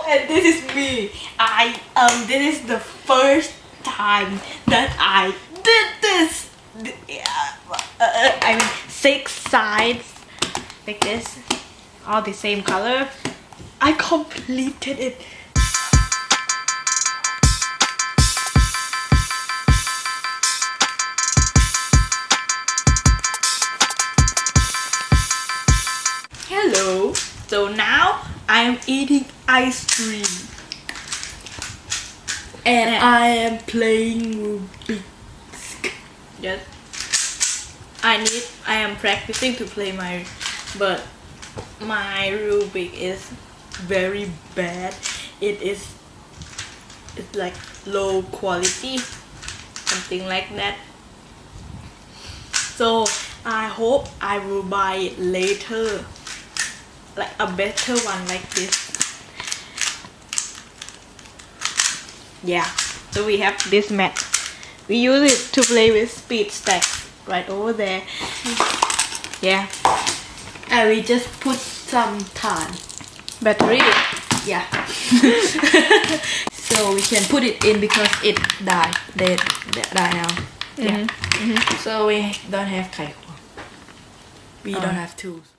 and this is me. This is the first time that I did this. I mean 6 sides like this, all the same color. I completed it. Hello. So now I am eating ice cream and I am playing Rubik. Yes. I am practicing to play but my Rubik is very bad. It's like low quality, something like that. So I hope I will buy it later, like a better one like this. Yeah, so we have this mat. We use it to play with speed stacks right over there. Yeah, and we just put some time battery. Yeah. So we can put it in because it died now. Yeah. So we don't have kai. We don't have tools.